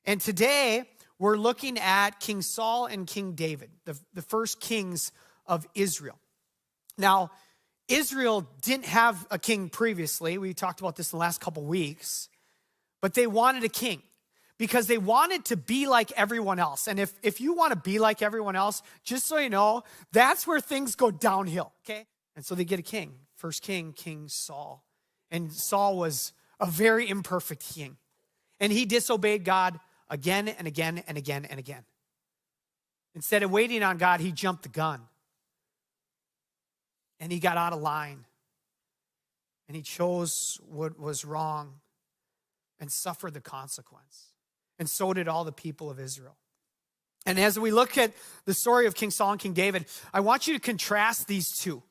And today, we're looking at King Saul and King David, the first kings of Israel. Now, Israel didn't have a king previously. We talked about this in the last couple weeks. But they wanted a king because they wanted to be like everyone else. And if you want to be like everyone else, just so you know, that's where things go downhill, okay? And so they get a king. First king, King Saul. And Saul was a very imperfect king. And he disobeyed God again and again and again and again. Instead of waiting on God, he jumped the gun. And he got out of line. And he chose what was wrong and suffered the consequence. And so did all the people of Israel. And as we look at the story of King Saul and King David, I want you to contrast these two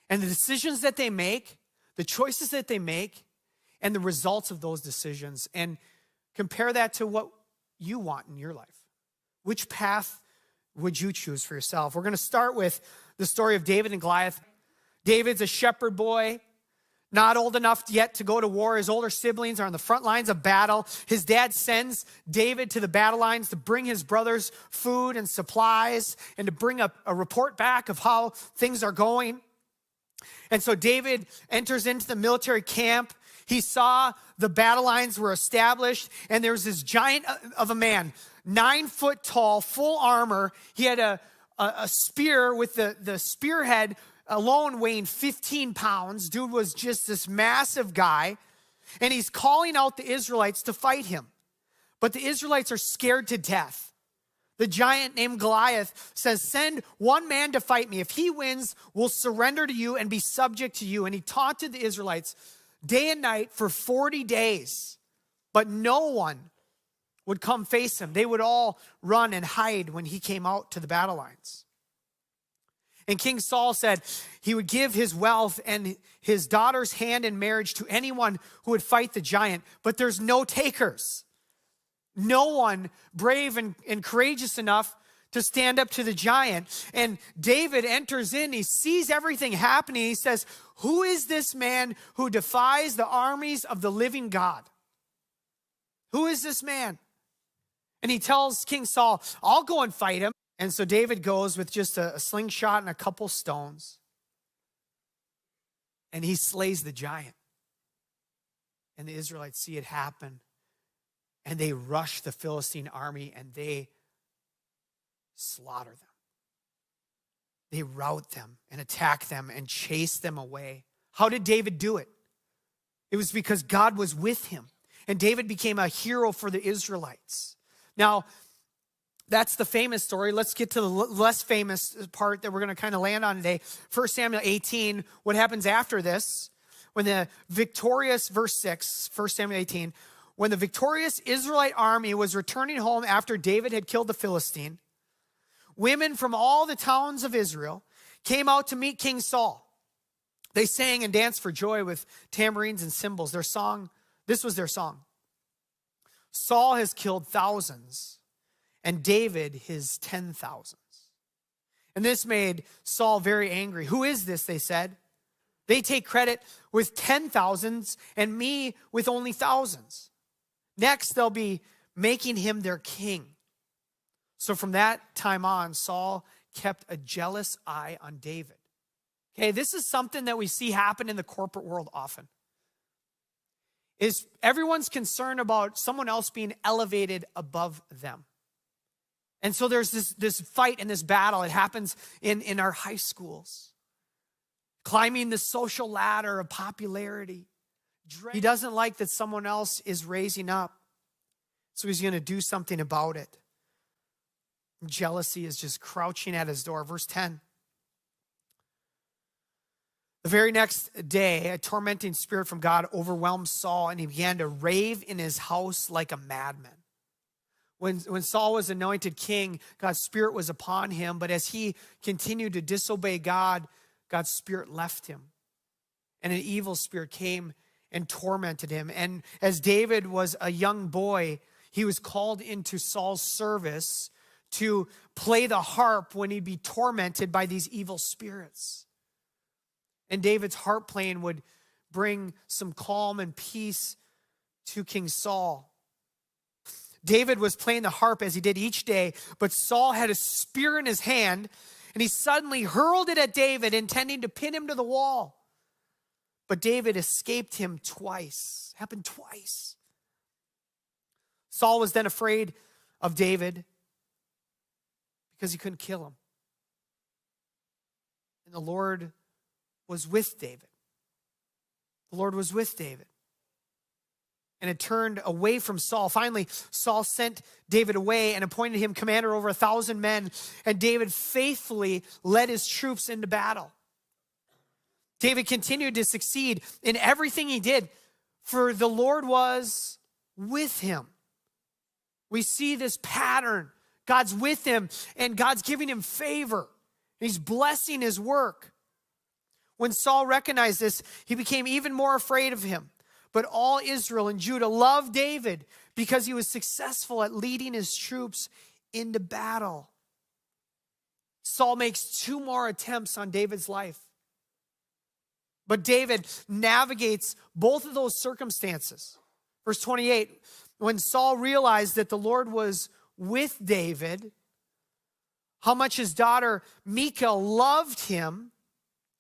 and the decisions that they make, the choices that they make, and the results of those decisions, and compare that to what you want in your life. Which path would you choose for yourself? We're going to start with the story of David and Goliath. David's a shepherd boy, not old enough yet to go to war. His older siblings are on the front lines of battle. His dad sends David to the battle lines to bring his brothers food and supplies and to bring a report back of how things are going. And so David enters into the military camp. He saw the battle lines were established, and there was this giant of a man, 9 foot tall, full armor. He had a spear with the spearhead alone weighing 15 pounds. Dude was just this massive guy. And he's calling out the Israelites to fight him. But the Israelites are scared to death. The giant named Goliath says, send one man to fight me. If he wins, we'll surrender to you and be subject to you. And he taunted the Israelites day and night for 40 days. But no one would come face him. They would all run and hide when he came out to the battle lines. And King Saul said he would give his wealth and his daughter's hand in marriage to anyone who would fight the giant, but there's no takers. No one brave and courageous enough to stand up to the giant. And David enters in, he sees everything happening. He says, who is this man who defies the armies of the living God? Who is this man? And he tells King Saul, I'll go and fight him. And so David goes with just a slingshot and a couple stones. And he slays the giant. And the Israelites see it happen. And they rush the Philistine army and they slaughter them. They rout them and attack them and chase them away. How did David do it? It was because God was with him. And David became a hero for the Israelites. Now, that's the famous story. Let's get to the less famous part that we're going to kind of land on today. 1 Samuel 18, what happens after this? When the victorious, verse 6, 1 Samuel 18, when the victorious Israelite army was returning home after David had killed the Philistine, women from all the towns of Israel came out to meet King Saul. They sang and danced for joy with tambourines and cymbals. This was their song. Saul has killed thousands, and David his 10,000s. And this made Saul very angry. Who is this, they said. They take credit with 10,000s and me with only thousands. Next, they'll be making him their king. So from that time on, Saul kept a jealous eye on David. Okay, this is something that we see happen in the corporate world often. Is everyone's concerned about someone else being elevated above them. And so there's this fight and this battle. It happens in our high schools. Climbing the social ladder of popularity. He doesn't like that someone else is raising up. So he's going to do something about it. Jealousy is just crouching at his door. Verse 10. The very next day, a tormenting spirit from God overwhelmed Saul, and he began to rave in his house like a madman. When Saul was anointed king, God's spirit was upon him. But as he continued to disobey God, God's spirit left him. And an evil spirit came and tormented him. And as David was a young boy, he was called into Saul's service to play the harp when he'd be tormented by these evil spirits. And David's harp playing would bring some calm and peace to King Saul. David was playing the harp as he did each day, but Saul had a spear in his hand, and he suddenly hurled it at David, intending to pin him to the wall. But David escaped him twice. Happened twice. Saul was then afraid of David because he couldn't kill him. And the Lord was with David. The Lord was with David. And it turned away from Saul. Finally, Saul sent David away and appointed him commander over 1,000 men. And David faithfully led his troops into battle. David continued to succeed in everything he did, for the Lord was with him. We see this pattern. God's with him, and God's giving him favor. He's blessing his work. When Saul recognized this, he became even more afraid of him. But all Israel and Judah loved David because he was successful at leading his troops into battle. Saul makes 2 more attempts on David's life. But David navigates both of those circumstances. Verse 28, when Saul realized that the Lord was with David, how much his daughter Michal loved him,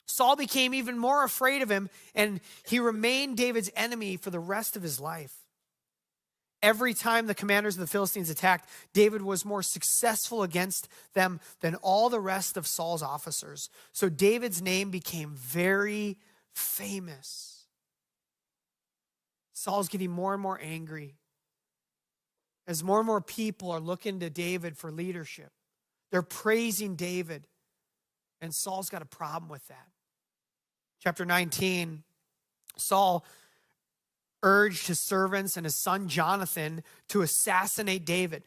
Saul became even more afraid of him, and he remained David's enemy for the rest of his life. Every time the commanders of the Philistines attacked, David was more successful against them than all the rest of Saul's officers. So David's name became very famous. Saul's getting more and more angry as more and more people are looking to David for leadership. They're praising David, and Saul's got a problem with that. Chapter 19, Saul urged his servants and his son Jonathan to assassinate David.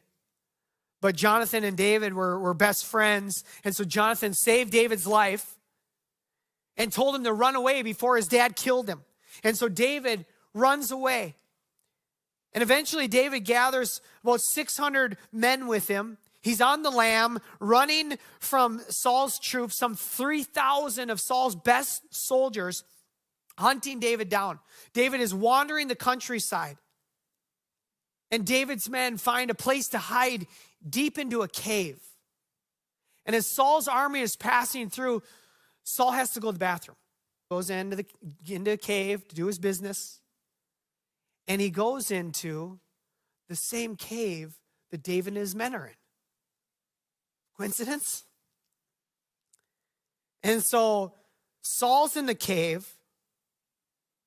But Jonathan and David were best friends, and so Jonathan saved David's life and told him to run away before his dad killed him. And so David runs away. And eventually David gathers about 600 men with him. He's on the lam, running from Saul's troops, some 3,000 of Saul's best soldiers, hunting David down. David is wandering the countryside. And David's men find a place to hide deep into a cave. And as Saul's army is passing through, Saul has to go to the bathroom. Goes into a cave to do his business. And he goes into the same cave that David and his men are in. Coincidence? And so Saul's in the cave,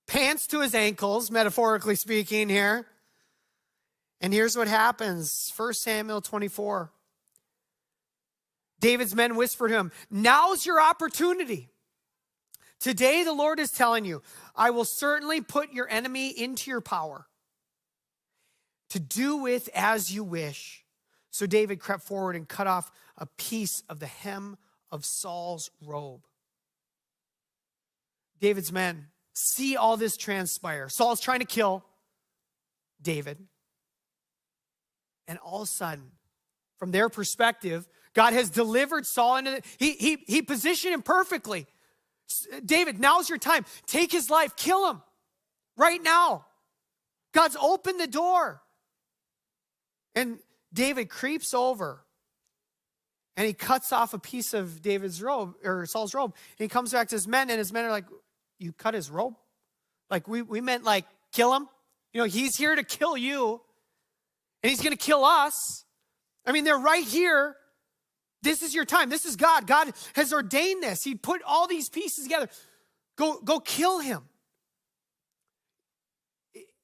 pants to his ankles, metaphorically speaking here. And here's what happens. 1 Samuel 24. David's men whispered to him, "Now's your opportunity. Today the Lord is telling you, I will certainly put your enemy into your power to do with as you wish." So David crept forward and cut off a piece of the hem of Saul's robe. David's men see all this transpire. Saul's trying to kill David. And all of a sudden, from their perspective, God has delivered Saul into he positioned him perfectly. David, now's your time. Take his life. Kill him right now. God's opened the door. And David creeps over and he cuts off a piece of David's robe, or Saul's robe. And he comes back to his men, and his men are like, "You cut his robe? Like we meant like kill him? You know, he's here to kill you. And he's going to kill us. I mean, they're right here. This is your time. This is God. God has ordained this. He put all these pieces together. Go kill him."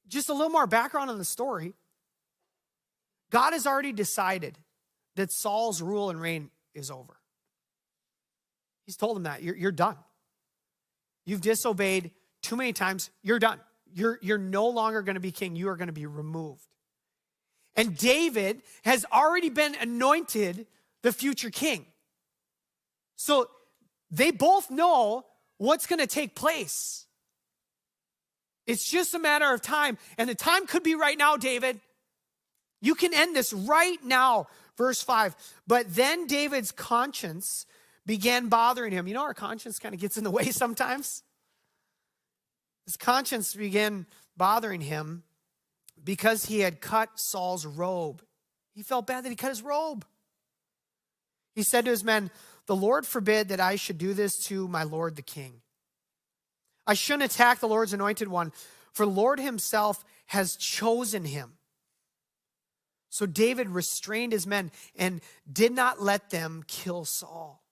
Just a little more background on the story. God has already decided that Saul's rule and reign is over. He's told him that. You're done. You've disobeyed too many times. You're done. You're no longer going to be king. You are going to be removed. And David has already been anointed the future king. So they both know what's going to take place. It's just a matter of time. And the time could be right now, David. You can end this right now. Verse 5. But then David's conscience began bothering him. You know, our conscience kind of gets in the way sometimes. His conscience began bothering him because he had cut Saul's robe. He felt bad that he cut his robe. He said to his men, "The Lord forbid that I should do this to my lord the king. I shouldn't attack the Lord's anointed one, for the Lord himself has chosen him." So David restrained his men and did not let them kill Saul.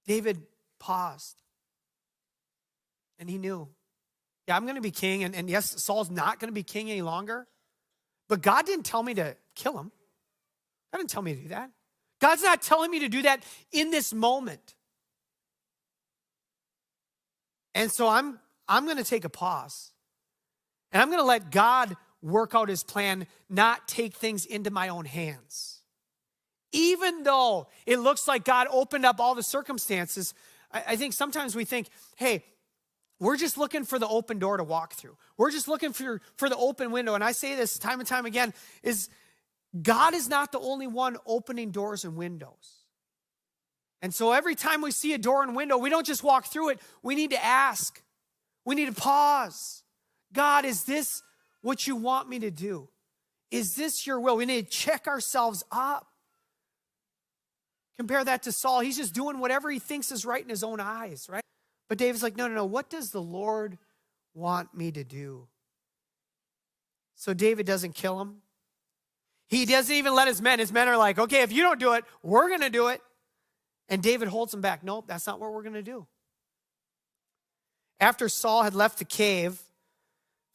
David paused. And he knew, yeah, I'm going to be king. And yes, Saul's not going to be king any longer. But God didn't tell me to kill him. God didn't tell me to do that. God's not telling me to do that in this moment. And so I'm going to take a pause. And I'm going to let God work out his plan, not take things into my own hands. Even though it looks like God opened up all the circumstances, I think sometimes we think, hey, we're just looking for the open door to walk through. We're just looking for the open window. And I say this time and time again, is God is not the only one opening doors and windows. And so every time we see a door and window, we don't just walk through it. We need to ask. We need to pause. God, is this what you want me to do? Is this your will? We need to check ourselves up. Compare that to Saul. He's just doing whatever he thinks is right in his own eyes, right? But David's like, no. What does the Lord want me to do? So David doesn't kill him. He doesn't even let his men. His men are like, okay, if you don't do it, we're going to do it. And David holds him back. Nope, that's not what we're going to do. After Saul had left the cave,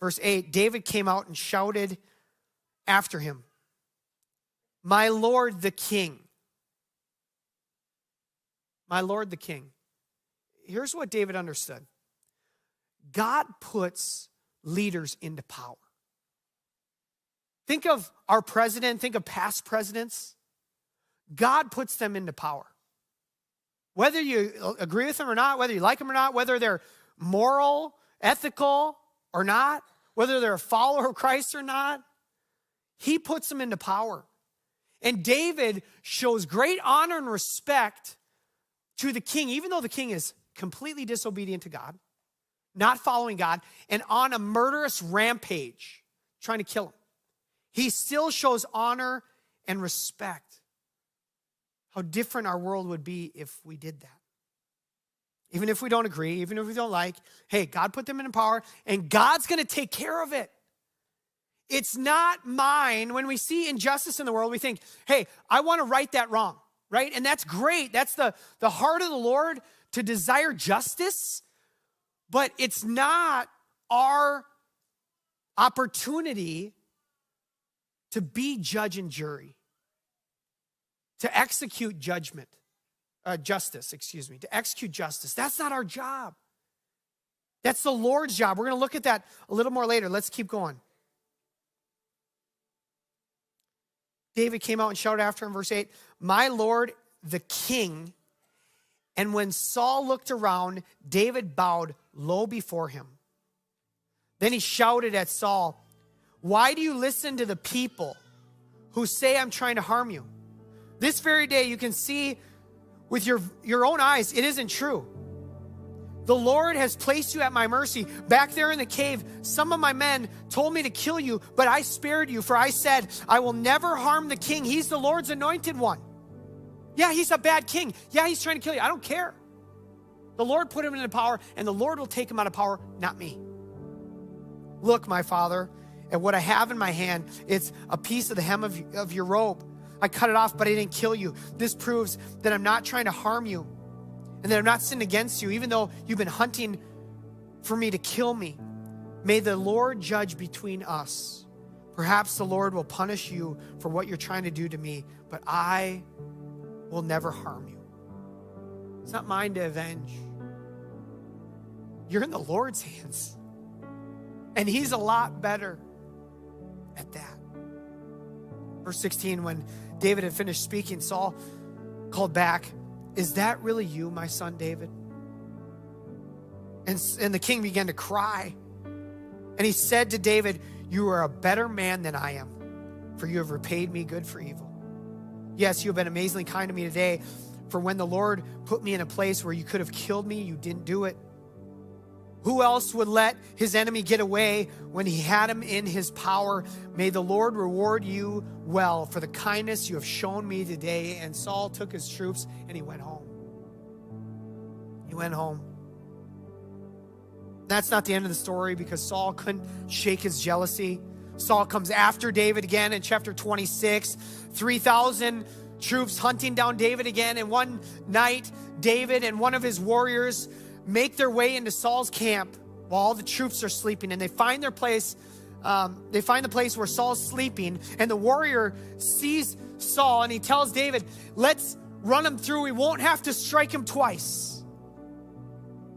verse 8, David came out and shouted after him, "My Lord the king." My Lord the king. Here's what David understood. God puts leaders into power. Think of our president, think of past presidents. God puts them into power. Whether you agree with them or not, whether you like them or not, whether they're moral, ethical or not, whether they're a follower of Christ or not, he puts them into power. And David shows great honor and respect to the king, even though the king is completely disobedient to God, not following God, and on a murderous rampage, trying to kill him. He still shows honor and respect. How different our world would be if we did that. Even if we don't agree, even if we don't like, hey, God put them in power, and God's going to take care of it. It's not mine. When we see injustice in the world, we think, hey, I want to right that wrong, right? And that's great. That's the heart of the Lord, to desire justice, but it's not our opportunity to be judge and jury, to execute justice, to execute justice. That's not our job. That's the Lord's job. We're going to look at that a little more later. Let's keep going. David came out and shouted after him, verse 8, "My Lord the king." And when Saul looked around, David bowed low before him. Then he shouted at Saul, "Why do you listen to the people who say I'm trying to harm you? This very day you can see with your own eyes it isn't true. The Lord has placed you at my mercy. Back there in the cave, some of my men told me to kill you, but I spared you, for I said, I will never harm the king. He's the Lord's anointed one. Yeah, he's a bad king. Yeah, he's trying to kill you. I don't care. The Lord put him into power, and the Lord will take him out of power, not me. Look, my father, at what I have in my hand. It's a piece of the hem of your robe. I cut it off, but I didn't kill you. This proves that I'm not trying to harm you and that I'm not sinning against you, even though you've been hunting for me to kill me. May the Lord judge between us. Perhaps the Lord will punish you for what you're trying to do to me, but I will never harm you. It's not mine to avenge. You're in the Lord's hands. And he's a lot better at that. Verse 16, when David had finished speaking, Saul called back, "Is that really you, my son David?" And the king began to cry. And he said to David, "You are a better man than I am, for you have repaid me good for evil. Yes, you have been amazingly kind to me today, for when the Lord put me in a place where you could have killed me, you didn't do it. Who else would let his enemy get away when he had him in his power? May the Lord reward you well for the kindness you have shown me today. And Saul took his troops and he went home. He went home. That's not the end of the story, because Saul couldn't shake his jealousy. Saul comes after David again in chapter 26. 3,000 troops hunting down David again. And one night, David and one of his warriors make their way into Saul's camp while all the troops are sleeping. And they find their place. They find the place where Saul's sleeping. And the warrior sees Saul and he tells David, let's run him through. We won't have to strike him twice.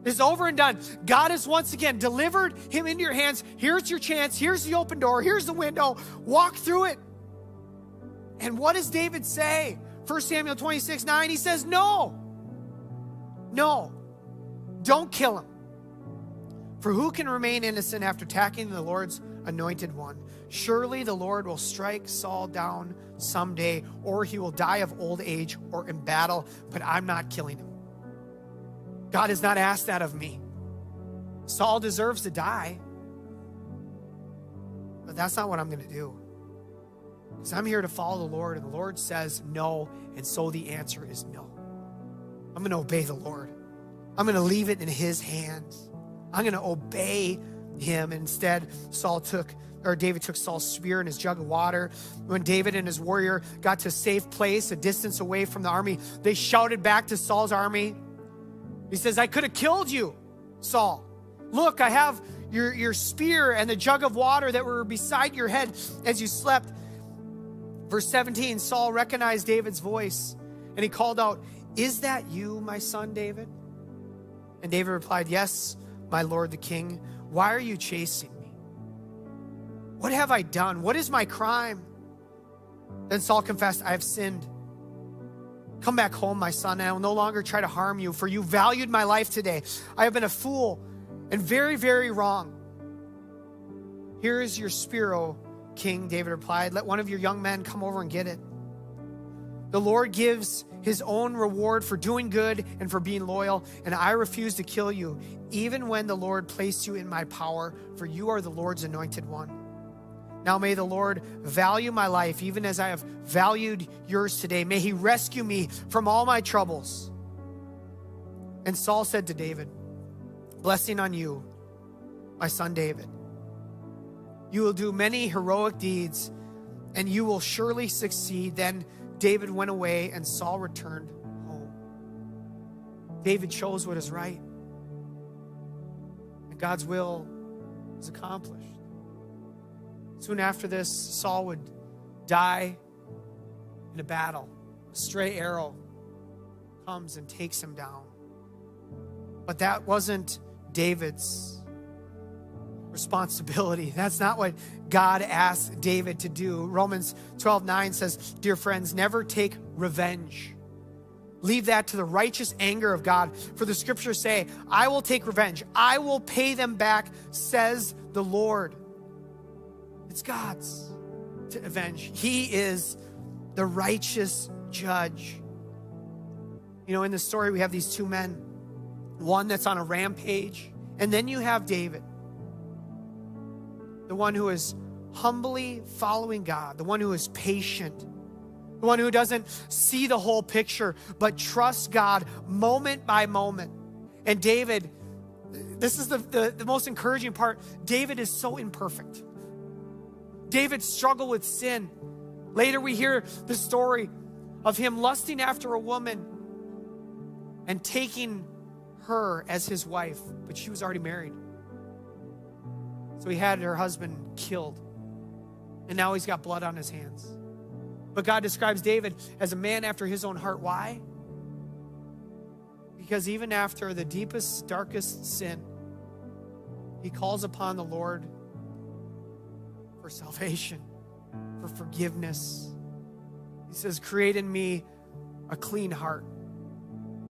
It's over and done. God has once again delivered him into your hands. Here's your chance. Here's the open door. Here's the window. Walk through it. And what does David say? 1 Samuel 26:9, he says, no, don't kill him. For who can remain innocent after attacking the Lord's anointed one? Surely the Lord will strike Saul down someday, or he will die of old age or in battle, but I'm not killing him. God has not asked that of me. Saul deserves to die, but that's not what I'm going to do. Because I'm here to follow the Lord, and the Lord says no, and so the answer is no. I'm going to obey the Lord. I'm going to leave it in his hands. I'm going to obey him. And instead, David took Saul's spear and his jug of water. When David and his warrior got to a safe place, a distance away from the army, they shouted back to Saul's army. He says, I could have killed you, Saul. Look, I have your spear and the jug of water that were beside your head as you slept. Verse 17, Saul recognized David's voice and he called out, is that you, my son David? And David replied, yes, my lord the king. Why are you chasing me? What have I done? What is my crime? Then Saul confessed, I have sinned. Come back home, my son, and I will no longer try to harm you, for you valued my life today. I have been a fool and very, very wrong. Here is your spear, O king, David replied. Let one of your young men come over and get it. The Lord gives his own reward for doing good and for being loyal, and I refuse to kill you, even when the Lord placed you in my power, for you are the Lord's anointed one. Now may the Lord value my life, even as I have valued yours today. May he rescue me from all my troubles. And Saul said to David, blessing on you, my son David. You will do many heroic deeds, and you will surely succeed. Then David went away, and Saul returned home. David chose what is right, and God's will was accomplished. Soon after this, Saul would die in a battle. A stray arrow comes and takes him down. But that wasn't David's responsibility. That's not what God asked David to do. Romans 12:9 says, dear friends, never take revenge. Leave that to the righteous anger of God. For the scriptures say, I will take revenge. I will pay them back, says the Lord. It's God's to avenge. He is the righteous judge. You know, in the story, we have these two men, one that's on a rampage, and then you have David, the one who is humbly following God, the one who is patient, the one who doesn't see the whole picture, but trusts God moment by moment. And David, this is the most encouraging part, David is so imperfect. David struggled with sin. Later we hear the story of him lusting after a woman and taking her as his wife, but she was already married. So he had her husband killed, and now he's got blood on his hands. But God describes David as a man after his own heart. Why? Because even after the deepest, darkest sin, he calls upon the Lord for salvation, for forgiveness. He says, create in me a clean heart